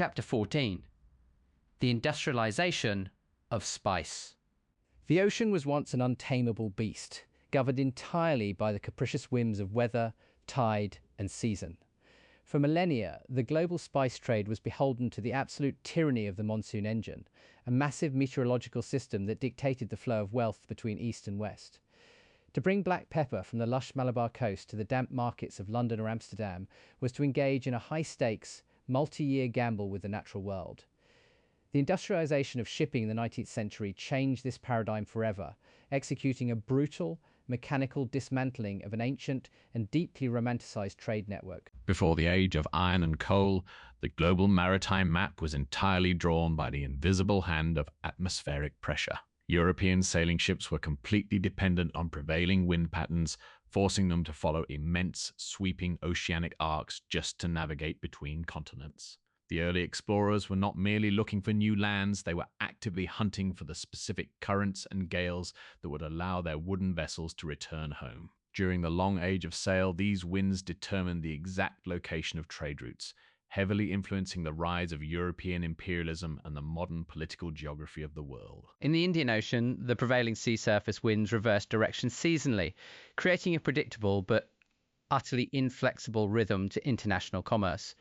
Chapter 14. The Industrialization of Spice. The ocean was once an untamable beast, governed entirely by the capricious whims of weather, tide, and season. For millennia, the global spice trade was beholden to the absolute tyranny of the monsoon engine, a massive meteorological system that dictated the flow of wealth between east and west. To bring black pepper from the lush Malabar coast to the damp markets of London or Amsterdam was to engage in a high-stakes, multi-year gamble with the natural world. The industrialization of shipping in the 19th century changed this paradigm forever, executing a brutal, mechanical dismantling of an ancient and deeply romanticized trade network. Before the age of iron and coal, the global maritime map was entirely drawn by the invisible hand of atmospheric pressure. European sailing ships were completely dependent on prevailing wind patterns, forcing them to follow immense, sweeping oceanic arcs just to navigate between continents. The early explorers were not merely looking for new lands, they were actively hunting for the specific currents and gales that would allow their wooden vessels to return home. During the long age of sail, these winds determined the exact location of trade routes, heavily influencing the rise of European imperialism and the modern political geography of the world. In the Indian Ocean, the prevailing sea surface winds reversed direction seasonally, creating a predictable but utterly inflexible rhythm to international commerce.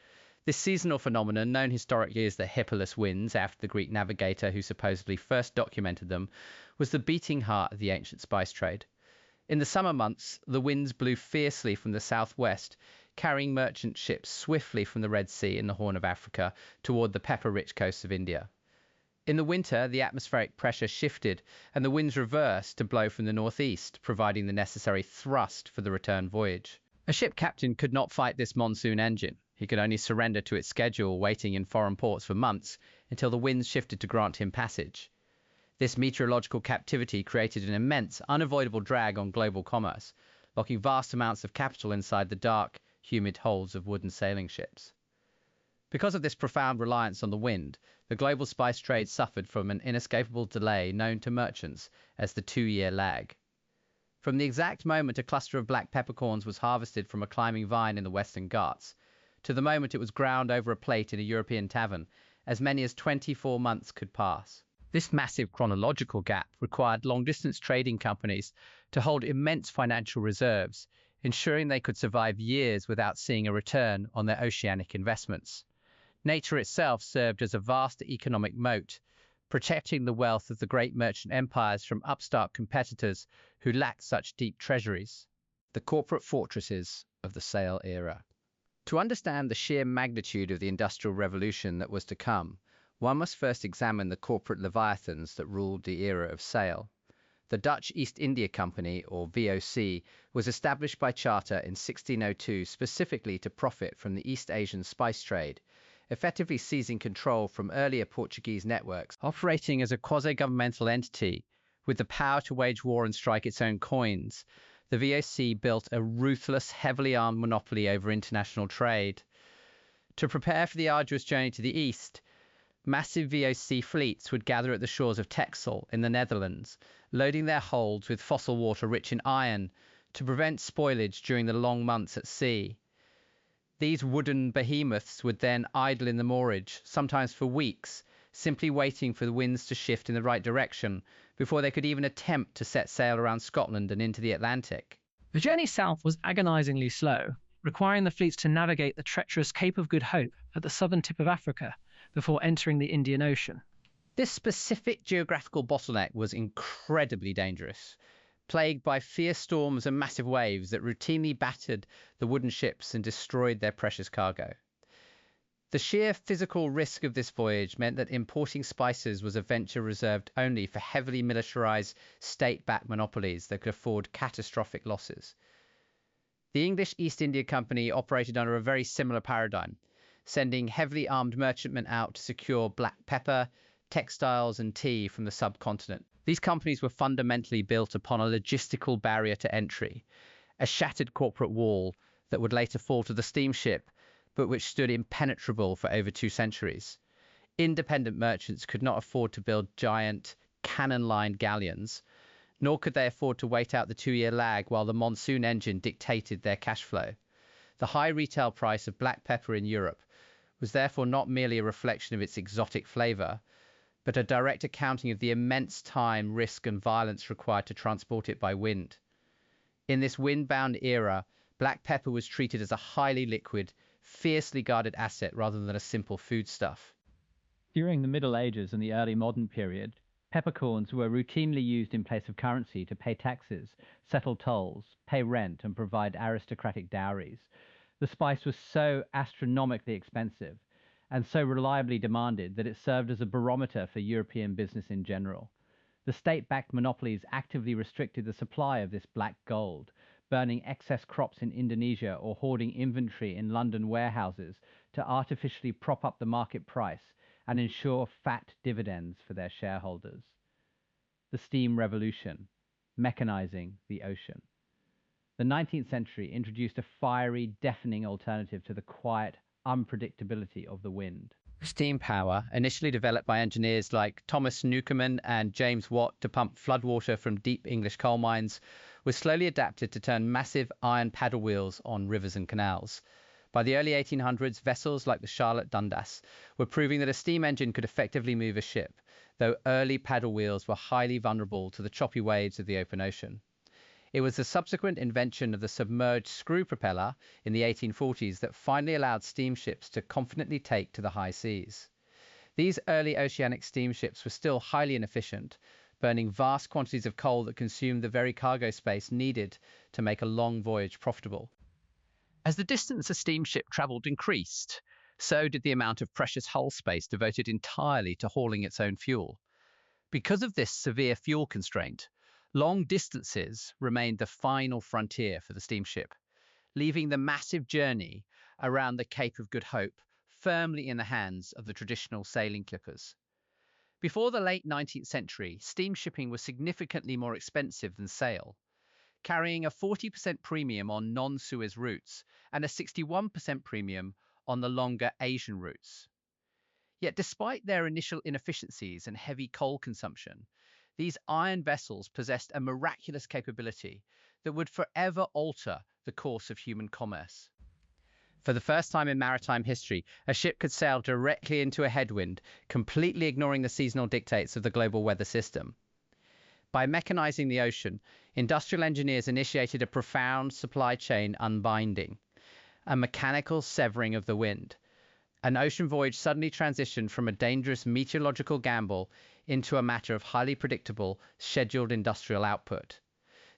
This seasonal phenomenon, known historically as the Hippolytus winds after the Greek navigator who supposedly first documented them, was the beating heart of the ancient spice trade. In the summer months, the winds blew fiercely from the southwest, carrying merchant ships swiftly from the Red Sea and the Horn of Africa toward the pepper-rich coasts of India. In the winter, the atmospheric pressure shifted and the winds reversed to blow from the northeast, providing the necessary thrust for the return voyage. A ship captain could not fight this monsoon engine. He could only surrender to its schedule, waiting in foreign ports for months until the winds shifted to grant him passage. This meteorological captivity created an immense, unavoidable drag on global commerce, locking vast amounts of capital inside the dark, humid holds of wooden sailing ships. Because of this profound reliance on the wind, the global spice trade suffered from an inescapable delay known to merchants as the 2-year lag. From the exact moment a cluster of black peppercorns was harvested from a climbing vine in the Western Ghats, to the moment it was ground over a plate in a European tavern, as many as 24 months could pass. This massive chronological gap required long-distance trading companies to hold immense financial reserves, ensuring they could survive years without seeing a return on their oceanic investments. Nature itself served as a vast economic moat, protecting the wealth of the great merchant empires from upstart competitors who lacked such deep treasuries. The corporate fortresses of the sail era. To understand the sheer magnitude of the Industrial Revolution that was to come, one must first examine the corporate leviathans that ruled the era of sail. The Dutch East India Company, or VOC, was established by charter in 1602 specifically to profit from the East Asian spice trade, effectively seizing control from earlier Portuguese networks. Operating as a quasi-governmental entity with the power to wage war and strike its own coins, the VOC built a ruthless, heavily armed monopoly over international trade. To prepare for the arduous journey to the east, massive VOC fleets would gather at the shores of Texel in the Netherlands, loading their holds with fossil water rich in iron to prevent spoilage during the long months at sea. These wooden behemoths would then idle in the moorage, sometimes for weeks, simply waiting for the winds to shift in the right direction before they could even attempt to set sail around Scotland and into the Atlantic. The journey south was agonizingly slow, requiring the fleets to navigate the treacherous Cape of Good Hope at the southern tip of Africa before entering the Indian Ocean. This specific geographical bottleneck was incredibly dangerous, plagued by fierce storms and massive waves that routinely battered the wooden ships and destroyed their precious cargo. The sheer physical risk of this voyage meant that importing spices was a venture reserved only for heavily militarized state-backed monopolies that could afford catastrophic losses. The English East India Company operated under a very similar paradigm, sending heavily armed merchantmen out to secure black pepper, textiles and tea from the subcontinent. These companies were fundamentally built upon a logistical barrier to entry, a shattered corporate wall that would later fall to the steamship, but which stood impenetrable for over 2 centuries. Independent merchants could not afford to build giant, cannon-lined galleons, nor could they afford to wait out the 2-year lag while the monsoon engine dictated their cash flow. The high retail price of black pepper in Europe was therefore not merely a reflection of its exotic flavour, but a direct accounting of the immense time, risk, and violence required to transport it by wind. In this wind-bound era, black pepper was treated as a highly liquid, fiercely guarded asset rather than a simple foodstuff. During the Middle Ages and the early modern period, peppercorns were routinely used in place of currency to pay taxes, settle tolls, pay rent, and provide aristocratic dowries. The spice was so astronomically expensive and so reliably demanded that it served as a barometer for European business in general. The state-backed monopolies actively restricted the supply of this black gold, burning excess crops in Indonesia or hoarding inventory in London warehouses to artificially prop up the market price and ensure fat dividends for their shareholders. The Steam Revolution, mechanizing the ocean. The 19th century introduced a fiery, deafening alternative to the quiet unpredictability of the wind. Steam power, initially developed by engineers like Thomas Newcomen and James Watt to pump floodwater from deep English coal mines, was slowly adapted to turn massive iron paddle wheels on rivers and canals. By the early 1800s, vessels like the Charlotte Dundas were proving that a steam engine could effectively move a ship, though early paddle wheels were highly vulnerable to the choppy waves of the open ocean. It was the subsequent invention of the submerged screw propeller in the 1840s that finally allowed steamships to confidently take to the high seas. These early oceanic steamships were still highly inefficient, burning vast quantities of coal that consumed the very cargo space needed to make a long voyage profitable. As the distance a steamship travelled increased, so did the amount of precious hull space devoted entirely to hauling its own fuel. Because of this severe fuel constraint, long distances remained the final frontier for the steamship, leaving the massive journey around the Cape of Good Hope firmly in the hands of the traditional sailing clippers. Before the late 19th century, steamshipping was significantly more expensive than sail, carrying a 40% premium on non-Suez routes and a 61% premium on the longer Asian routes. Yet despite their initial inefficiencies and heavy coal consumption, these iron vessels possessed a miraculous capability that would forever alter the course of human commerce. For the first time in maritime history, a ship could sail directly into a headwind, completely ignoring the seasonal dictates of the global weather system. By mechanizing the ocean, industrial engineers initiated a profound supply chain unbinding, a mechanical severing of the wind. An ocean voyage suddenly transitioned from a dangerous meteorological gamble into a matter of highly predictable, scheduled industrial output.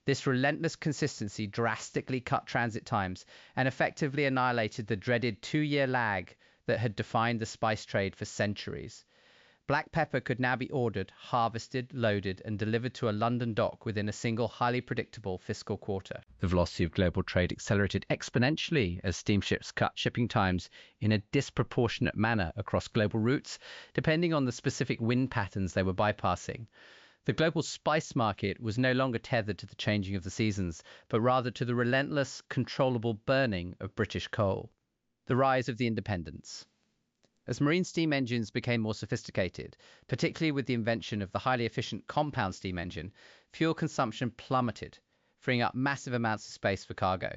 This relentless consistency drastically cut transit times and effectively annihilated the dreaded 2-year lag that had defined the spice trade for centuries. Black pepper could now be ordered, harvested, loaded, and delivered to a London dock within a single highly predictable fiscal quarter. The velocity of global trade accelerated exponentially as steamships cut shipping times in a disproportionate manner across global routes, depending on the specific wind patterns they were bypassing. The global spice market was no longer tethered to the changing of the seasons, but rather to the relentless, controllable burning of British coal. The rise of the independents. As marine steam engines became more sophisticated, particularly with the invention of the highly efficient compound steam engine, fuel consumption plummeted, freeing up massive amounts of space for cargo.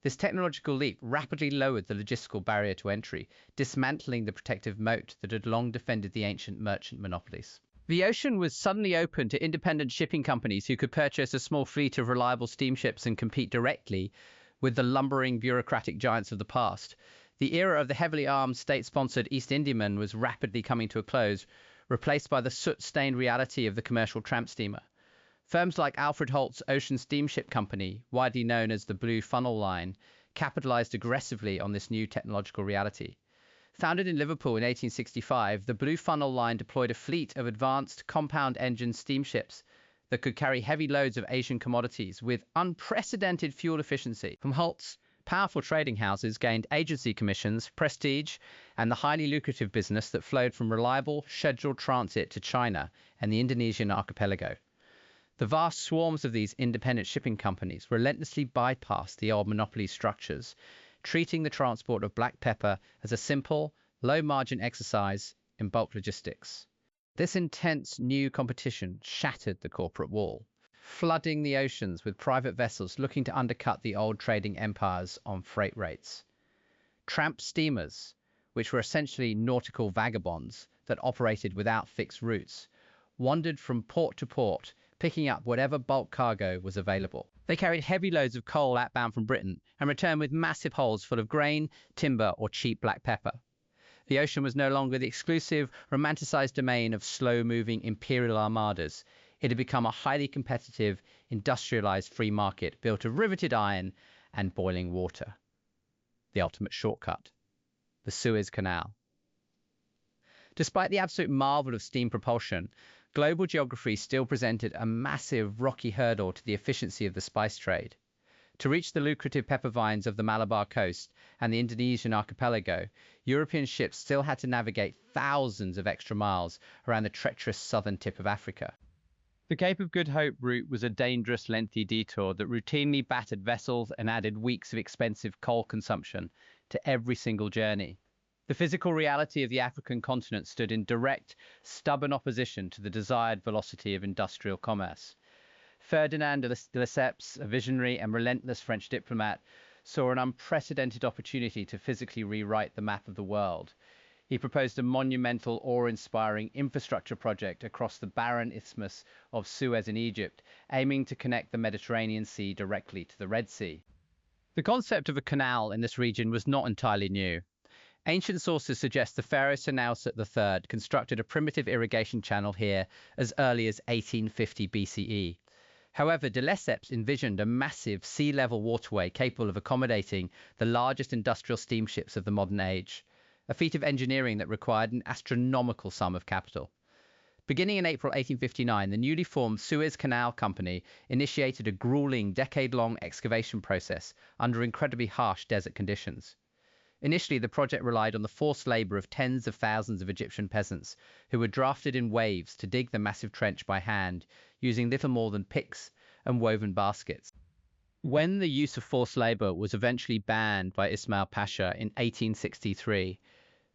This technological leap rapidly lowered the logistical barrier to entry, dismantling the protective moat that had long defended the ancient merchant monopolies. The ocean was suddenly open to independent shipping companies who could purchase a small fleet of reliable steamships and compete directly with the lumbering bureaucratic giants of the past. The era of the heavily armed, state-sponsored East Indiaman was rapidly coming to a close, replaced by the soot-stained reality of the commercial tramp steamer. Firms like Alfred Holt's Ocean Steamship Company, widely known as the Blue Funnel Line, capitalized aggressively on this new technological reality. Founded in Liverpool in 1865, the Blue Funnel Line deployed a fleet of advanced compound-engine steamships that could carry heavy loads of Asian commodities with unprecedented fuel efficiency. From Holt's, powerful trading houses gained agency commissions, prestige, and the highly lucrative business that flowed from reliable, scheduled transit to China and the Indonesian archipelago. The vast swarms of these independent shipping companies relentlessly bypassed the old monopoly structures, treating the transport of black pepper as a simple, low-margin exercise in bulk logistics. This intense new competition shattered the corporate wall, flooding the oceans with private vessels looking to undercut the old trading empires on freight rates. Tramp steamers, which were essentially nautical vagabonds that operated without fixed routes, wandered from port to port, picking up whatever bulk cargo was available. They carried heavy loads of coal outbound from Britain and returned with massive holds full of grain, timber, or cheap black pepper. The ocean was no longer the exclusive, romanticized domain of slow-moving imperial armadas. It had become a highly competitive, industrialized free market built of riveted iron and boiling water. The ultimate shortcut, the Suez Canal. Despite the absolute marvel of steam propulsion, global geography still presented a massive rocky hurdle to the efficiency of the spice trade. To reach the lucrative pepper vines of the Malabar coast and the Indonesian archipelago, European ships still had to navigate thousands of extra miles around the treacherous southern tip of Africa. The Cape of Good Hope route was a dangerous, lengthy detour that routinely battered vessels and added weeks of expensive coal consumption to every single journey. The physical reality of the African continent stood in direct, stubborn opposition to the desired velocity of industrial commerce. Ferdinand de Lesseps, a visionary and relentless French diplomat, saw an unprecedented opportunity to physically rewrite the map of the world. He proposed a monumental, awe-inspiring infrastructure project across the barren isthmus of Suez in Egypt, aiming to connect the Mediterranean Sea directly to the Red Sea. The concept of a canal in this region was not entirely new. Ancient sources suggest the pharaoh Senusret III constructed a primitive irrigation channel here as early as 1850 BCE. However, de Lesseps envisioned a massive sea-level waterway capable of accommodating the largest industrial steamships of the modern age, a feat of engineering that required an astronomical sum of capital. Beginning in April 1859, the newly formed Suez Canal Company initiated a grueling, decade-long excavation process under incredibly harsh desert conditions. Initially, the project relied on the forced labor of tens of thousands of Egyptian peasants who were drafted in waves to dig the massive trench by hand, using little more than picks and woven baskets. When the use of forced labor was eventually banned by Ismail Pasha in 1863,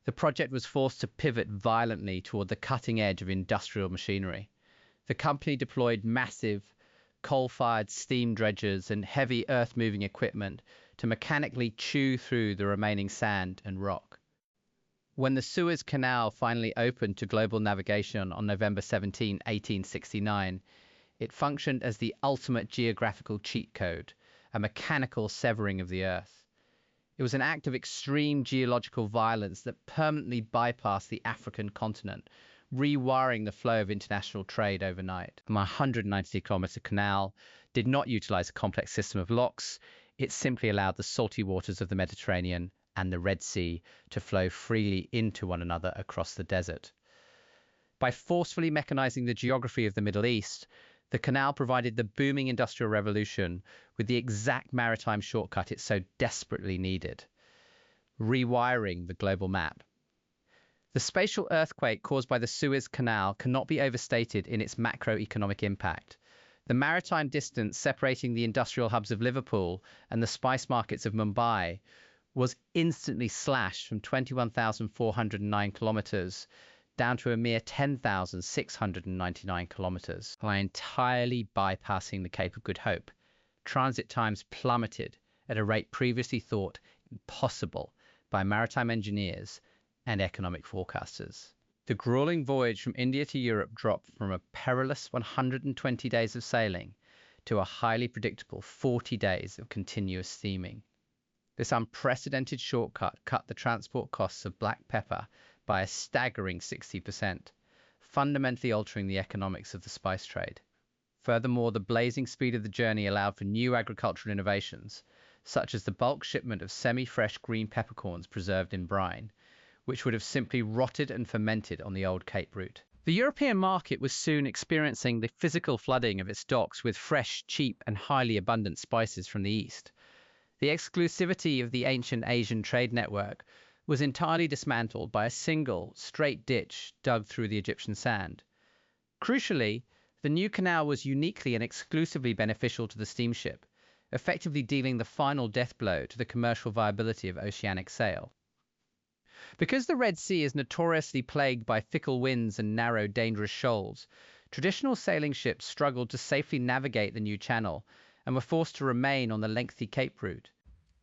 the project was forced to pivot violently toward the cutting edge of industrial machinery. The company deployed massive coal-fired steam dredgers and heavy earth-moving equipment to mechanically chew through the remaining sand and rock. When the Suez Canal finally opened to global navigation on November 17, 1869, it functioned as the ultimate geographical cheat code, a mechanical severing of the Earth. It was an act of extreme geological violence that permanently bypassed the African continent, rewiring the flow of international trade overnight. The 190-kilometer canal did not utilize a complex system of locks. It simply allowed the salty waters of the Mediterranean and the Red Sea to flow freely into one another across the desert. By forcefully mechanizing the geography of the Middle East, the canal provided the booming Industrial Revolution with the exact maritime shortcut it so desperately needed, rewiring the global map. The spatial earthquake caused by the Suez Canal cannot be overstated in its macroeconomic impact. The maritime distance separating the industrial hubs of Liverpool and the spice markets of Mumbai was instantly slashed from 21,409 kilometers down to a mere 10,699 kilometers by entirely bypassing the Cape of Good Hope. Transit times plummeted at a rate previously thought impossible by maritime engineers and economic forecasters. The grueling voyage from India to Europe dropped from a perilous 120 days of sailing to a highly predictable 40 days of continuous steaming. This unprecedented shortcut cut the transport costs of black pepper by a staggering 60%, fundamentally altering the economics of the spice trade. Furthermore, the blazing speed of the journey allowed for new agricultural innovations, such as the bulk shipment of semi-fresh green peppercorns preserved in brine, which would have simply rotted and fermented on the old Cape route. The European market was soon experiencing the physical flooding of its docks with fresh, cheap, and highly abundant spices from the east. The exclusivity of the ancient Asian trade network was entirely dismantled by a single, straight ditch dug through the Egyptian sand. Crucially, the new canal was uniquely and exclusively beneficial to the steamship, effectively dealing the final death blow to the commercial viability of oceanic sail. Because the Red Sea is notoriously plagued by fickle winds and narrow, dangerous shoals, traditional sailing ships struggled to safely navigate the new channel and were forced to remain on the lengthy Cape route.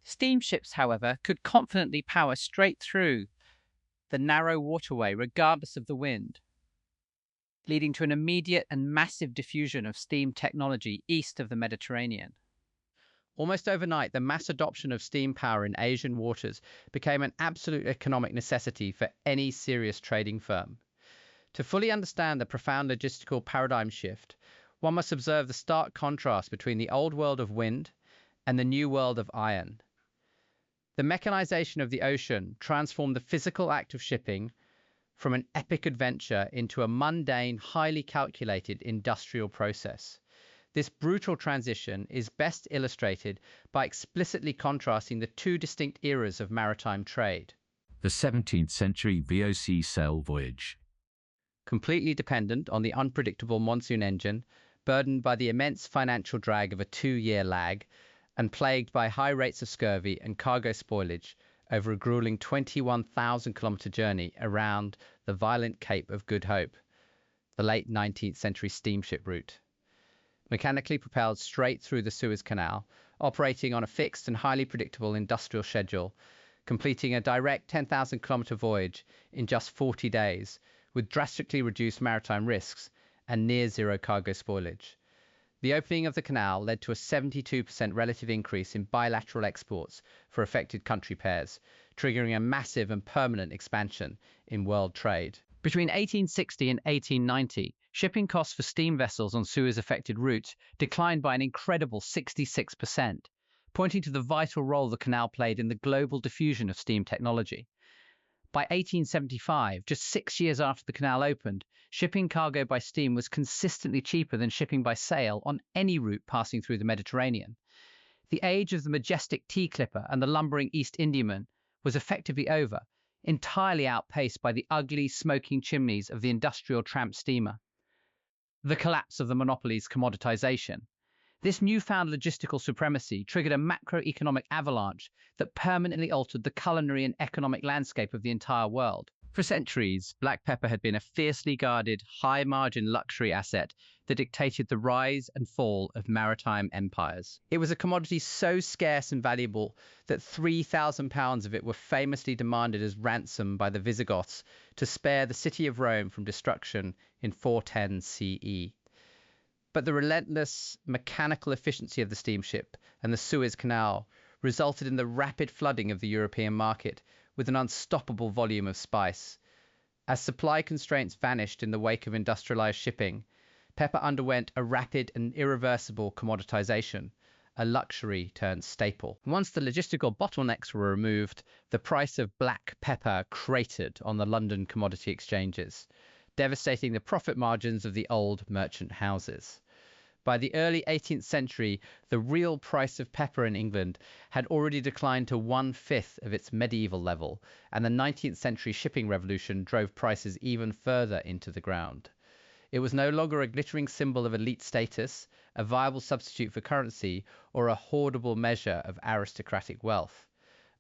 Steamships, however, could confidently power straight through the narrow waterway regardless of the wind, leading to an immediate and massive diffusion of steam technology east of the Mediterranean. Almost overnight, the mass adoption of steam power in Asian waters became an absolute economic necessity for any serious trading firm. To fully understand the profound logistical paradigm shift, one must observe the stark contrast between the old world of wind and the new world of iron. The mechanization of the ocean transformed the physical act of shipping from an epic adventure into a mundane, highly calculated industrial process. This brutal transition is best illustrated by explicitly contrasting the two distinct eras of maritime trade. The 17th century VOC sail voyage. Completely dependent on the unpredictable monsoon engine, burdened by the immense financial drag of a 2-year lag, and plagued by high rates of scurvy and cargo spoilage over a grueling 21,000-kilometer journey around the violent Cape of Good Hope, the late 19th century steamship route. Mechanically propelled straight through the Suez Canal, operating on a fixed and highly predictable industrial schedule, completing a direct 10,000-kilometer voyage in just 40 days, with drastically reduced maritime risks and near-zero cargo spoilage. The opening of the canal led to a 72% relative increase in bilateral exports for affected country pairs, triggering a massive and permanent expansion in world trade. Between 1860 and 1890, shipping costs for steam vessels on Suez-affected routes declined by an incredible 66%, pointing to the vital role the canal played in the global diffusion of steam technology. By 1875, just 6 years after the canal opened, shipping cargo by steam was consistently cheaper than shipping by sail on any route passing through the Mediterranean. The age of the majestic tea clipper and the lumbering East Indiaman was effectively over, entirely outpaced by the ugly, smoking chimneys of the industrial tramp steamer. The collapse of the monopoly's commoditization. This newfound logistical supremacy triggered a macroeconomic avalanche that permanently altered the culinary and economic landscape of the entire world. For centuries, black pepper had been a fiercely guarded, high-margin luxury asset that dictated the rise and fall of maritime empires. It was a commodity so scarce and valuable that 3,000 pounds of it were famously demanded as ransom by the Visigoths to spare the city of Rome from destruction in 410 CE. But the relentless mechanical efficiency of the steamship and the Suez Canal resulted in the rapid flooding of the European market with an unstoppable volume of spice. As supply constraints vanished in the wake of industrialized shipping, pepper underwent a rapid and irreversible commoditization. A luxury turned staple. Once the logistical bottlenecks were removed, the price of black pepper cratered on the London commodity exchanges, devastating the profit margins of the old merchant houses. By the early 18th century, the real price of pepper in England had already declined to 1/5 of its medieval level, and the 19th century shipping revolution drove prices even further into the ground. It was no longer a glittering symbol of elite status, a viable substitute for currency, or a hoardable measure of aristocratic wealth.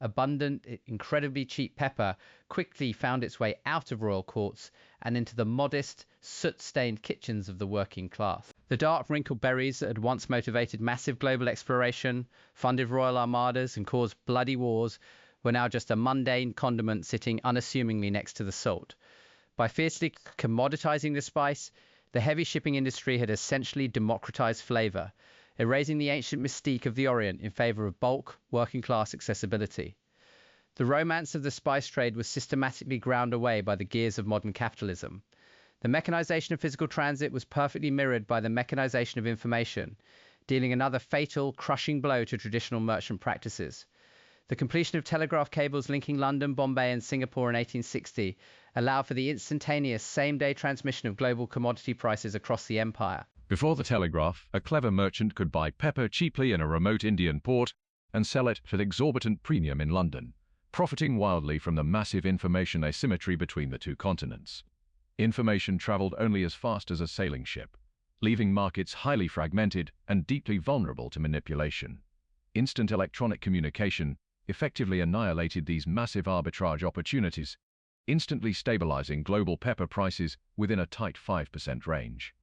Abundant, incredibly cheap pepper quickly found its way out of royal courts and into the modest, soot-stained kitchens of the working class. The dark, wrinkled berries that had once motivated massive global exploration, funded royal armadas, and caused bloody wars were now just a mundane condiment sitting unassumingly next to the salt. By fiercely commoditizing the spice, the heavy shipping industry had essentially democratized flavor, erasing the ancient mystique of the Orient in favor of bulk, working-class accessibility. The romance of the spice trade was systematically ground away by the gears of modern capitalism. The mechanization of physical transit was perfectly mirrored by the mechanization of information, dealing another fatal, crushing blow to traditional merchant practices. The completion of telegraph cables linking London, Bombay, and Singapore in 1860 allowed for the instantaneous same-day transmission of global commodity prices across the empire. Before the telegraph, a clever merchant could buy pepper cheaply in a remote Indian port and sell it at an exorbitant premium in London, profiting wildly from the massive information asymmetry between the two continents. Information traveled only as fast as a sailing ship, leaving markets highly fragmented and deeply vulnerable to manipulation. Instant electronic communication effectively annihilated these massive arbitrage opportunities, instantly stabilizing global pepper prices within a tight 5% range.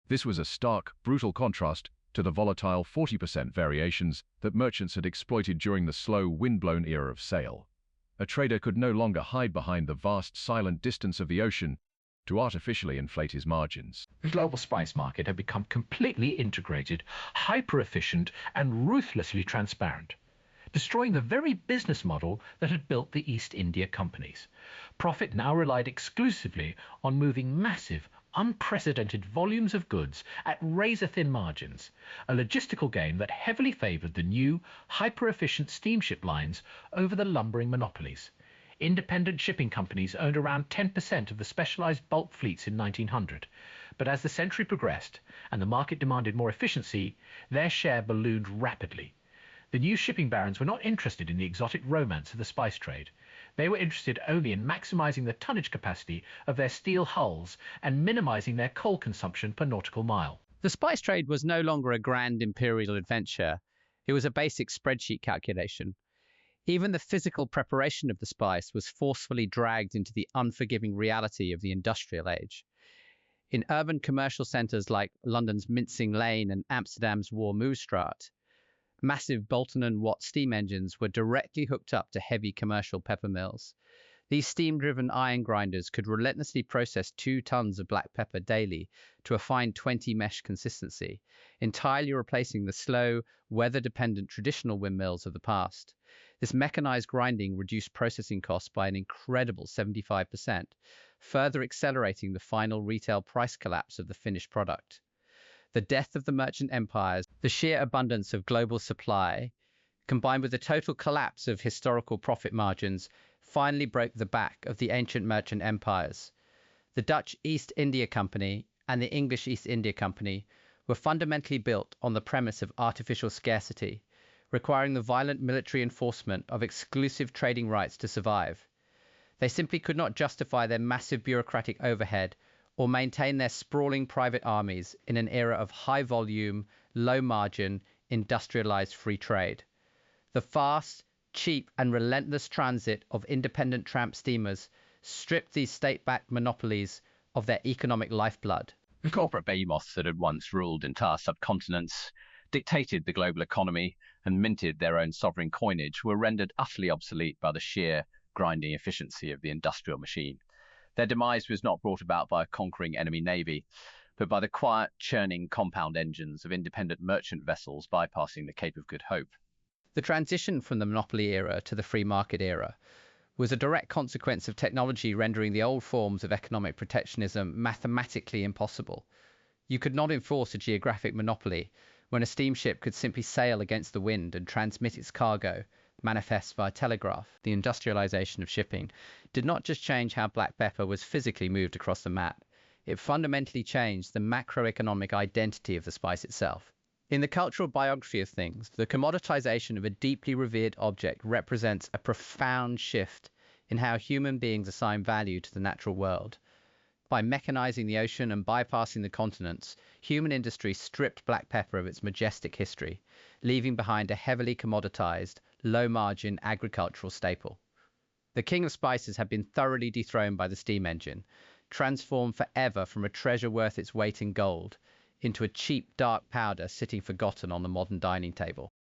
This was a stark, brutal contrast to the volatile 40% variations that merchants had exploited during the slow, wind-blown era of sail. A trader could no longer hide behind the vast silent distance of the ocean to artificially inflate his margins. The global spice market had become completely integrated, hyper-efficient, and ruthlessly transparent, destroying the very business model that had built the East India companies. Profit now relied exclusively on moving massive, unprecedented volumes of goods at razor-thin margins, a logistical game that heavily favoured the new, hyper-efficient steamship lines over the lumbering monopolies. Independent shipping companies owned around 10% of the specialised bulk fleets in 1900, but as the century progressed and the market demanded more efficiency, their share ballooned rapidly. The new shipping barons were not interested in the exotic romance of the spice trade. They were interested only in maximising the tonnage capacity of their steel hulls and minimising their coal consumption per nautical mile. The spice trade was no longer a grand imperial adventure. It was a basic spreadsheet calculation. Even the physical preparation of the spice was forcefully dragged into the unforgiving reality of the industrial age. In urban commercial centres like London's Mincing Lane and Amsterdam's Warmoestraat, massive Bolton and Watt steam engines were directly hooked up to heavy commercial pepper mills. These steam-driven iron grinders could relentlessly process 2 tons of black pepper daily to a fine 20 mesh consistency, entirely replacing the slow, weather-dependent traditional windmills of the past. This mechanized grinding reduced processing costs by an incredible 75%, further accelerating the final retail price collapse of the finished product. The death of the merchant empires, the sheer abundance of global supply, combined with the total collapse of historical profit margins, finally broke the back of the ancient merchant empires. The Dutch East India Company and the English East India Company were fundamentally built on the premise of artificial scarcity, requiring the violent military enforcement of exclusive trading rights to survive. They simply could not justify their massive bureaucratic overhead or maintain their sprawling private armies in an era of high volume, low margin, industrialized free trade. The fast, cheap, and relentless transit of independent tramp steamers stripped these state-backed monopolies of their economic lifeblood. The corporate behemoths that had once ruled entire subcontinents, dictated the global economy, and minted their own sovereign coinage were rendered utterly obsolete by the sheer grinding efficiency of the industrial machine. Their demise was not brought about by a conquering enemy navy, but by the quiet, churning compound engines of independent merchant vessels bypassing the Cape of Good Hope. The transition from the monopoly era to the free market era was a direct consequence of technology rendering the old forms of economic protectionism mathematically impossible. You could not enforce a geographic monopoly when a steamship could simply sail against the wind and transmit its cargo, manifest via telegraph. The industrialization of shipping did not just change how black pepper was physically moved across the map, it fundamentally changed the macroeconomic identity of the spice itself. In the cultural biography of things, the commoditization of a deeply revered object represents a profound shift in how human beings assign value to the natural world. By mechanizing the ocean and bypassing the continents, human industry stripped black pepper of its majestic history, leaving behind a heavily commoditized, low-margin agricultural staple. The king of spices had been thoroughly dethroned by the steam engine, transformed forever from a treasure worth its weight in gold into a cheap, dark powder sitting forgotten on the modern dining table.